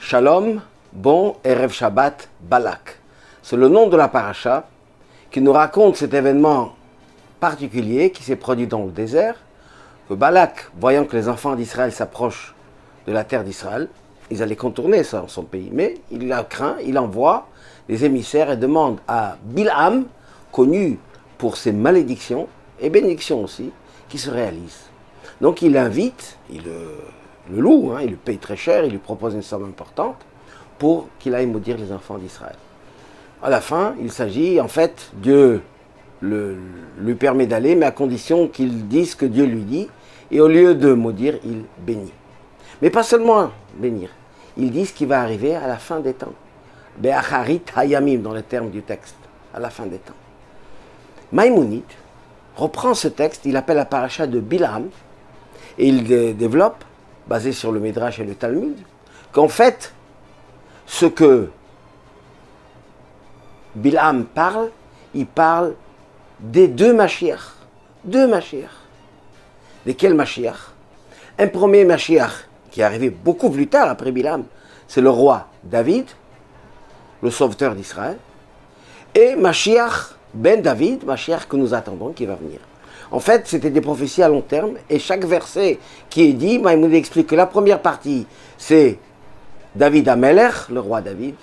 Shalom, bon Erev Shabbat, Balak. C'est le nom de la paracha qui nous raconte cet événement particulier qui s'est produit dans le désert, que Balak, voyant que les enfants d'Israël s'approchent de la terre d'Israël, ils allaient contourner son pays, mais il a craint, il envoie des émissaires et demande à Bilham, connu pour ses malédictions et bénédictions aussi, qui se réalisent. Donc il l'invite, il le loue, il le paye très cher, il lui propose une somme importante pour qu'il aille maudire les enfants d'Israël. À la fin, il s'agit, en fait, Dieu lui permet d'aller, mais à condition qu'il dise ce que Dieu lui dit, et au lieu de maudire, il bénit. Mais pas seulement bénir, il dit ce qui va arriver à la fin des temps. Be'acharit hayamim, dans les termes du texte, à la fin des temps. Maïmonide reprend ce texte, il appelle la paracha de Bilham, et il développe, basé sur le Midrash et le Talmud, qu'en fait, ce que Bilham parle, il parle des deux Mashiach. Deux Mashiach. Desquels Mashiach? Un premier Mashiach, qui est arrivé beaucoup plus tard après Bilham, c'est le roi David, le sauveteur d'Israël, et Mashiach ben David, Mashiach que nous attendons, qui va venir. En fait, c'était des prophéties à long terme, et chaque verset qui est dit, Maïmonide explique que la première partie, c'est David Amelech, le roi David,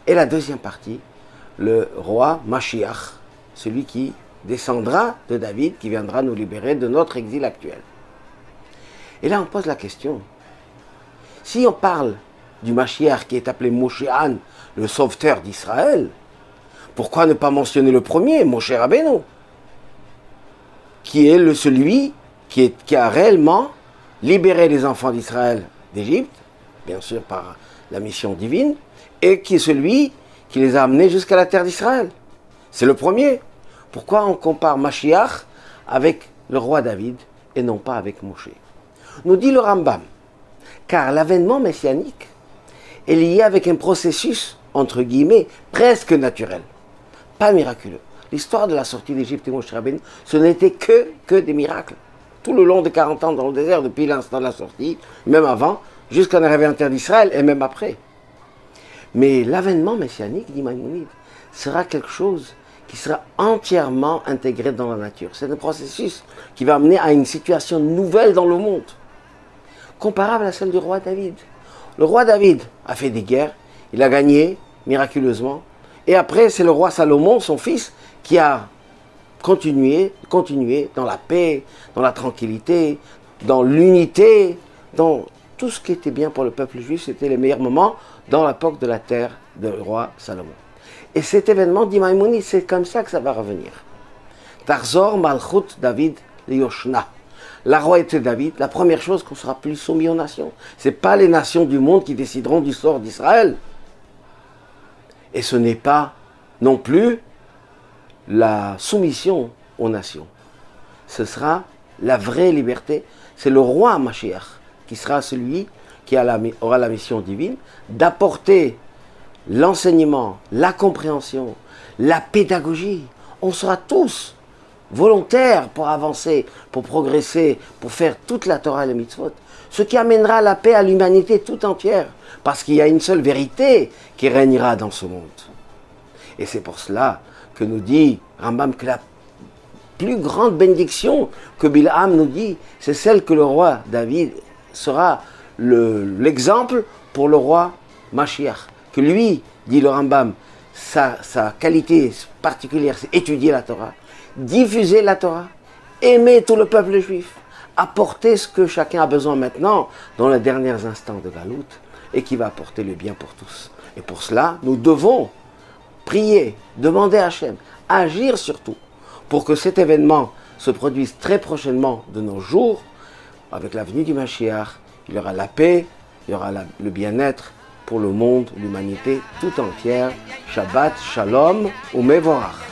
et la deuxième partie, le roi Mashiach, celui qui descendra de David, qui viendra nous libérer de notre exil actuel. Et là, on pose la question, si on parle du Mashiach qui est appelé Moshéan, le sauveteur d'Israël, pourquoi ne pas mentionner le premier, Moshe Rabbeinu, qui est celui qui a réellement libéré les enfants d'Israël d'Égypte, bien sûr par la mission divine, et qui est celui qui les a amenés jusqu'à la terre d'Israël. C'est le premier. Pourquoi on compare Mashiach avec le roi David et non pas avec Moshe? Nous dit le Rambam, car l'avènement messianique est lié avec un processus, entre guillemets, presque naturel, pas miraculeux. L'histoire de la sortie d'Égypte et Moshe Rabbeinu, ce n'était que des miracles. Tout le long de 40 ans dans le désert, depuis l'instant de la sortie, même avant, jusqu'à l'arrivée en terre d'Israël et même après. Mais l'avènement messianique, dit Maïmonide, sera quelque chose qui sera entièrement intégré dans la nature. C'est un processus qui va amener à une situation nouvelle dans le monde, comparable à celle du roi David. Le roi David a fait des guerres, il a gagné miraculeusement, et après c'est le roi Salomon, son fils, qui a continué dans la paix, dans la tranquillité, dans l'unité, dans tout ce qui était bien pour le peuple juif. C'était les meilleurs moments dans l'époque de la terre du roi Salomon. Et cet événement, dit Maïmonide, c'est comme ça que ça va revenir. Tarzor Malchut David Liyoshna. La royauté de David, la première chose qu'on sera plus soumis aux nations. Ce n'est pas les nations du monde qui décideront du sort d'Israël. Et ce n'est pas non plus la soumission aux nations. Ce sera la vraie liberté. C'est le roi Mashiach qui sera celui qui aura la mission divine d'apporter l'enseignement, la compréhension, la pédagogie. On sera tous volontaires pour avancer, pour progresser, pour faire toute la Torah et les mitzvot. Ce qui amènera la paix à l'humanité tout entière. Parce qu'il y a une seule vérité qui régnera dans ce monde. Et c'est pour cela que nous dit Rambam que la plus grande bénédiction que Bilham nous dit, c'est celle que le roi David sera l'exemple pour le roi Mashiach. Que lui, dit le Rambam, sa qualité particulière, c'est étudier la Torah, diffuser la Torah, aimer tout le peuple juif, apporter ce que chacun a besoin maintenant dans les derniers instants de Galout et qui va apporter le bien pour tous. Et pour cela, nous devons prier, demander à Hachem, agir surtout, pour que cet événement se produise très prochainement de nos jours, avec la venue du Mashiach. Il y aura la paix, il y aura le bien-être pour le monde, l'humanité tout entière. Shabbat, Shalom, Umevorach.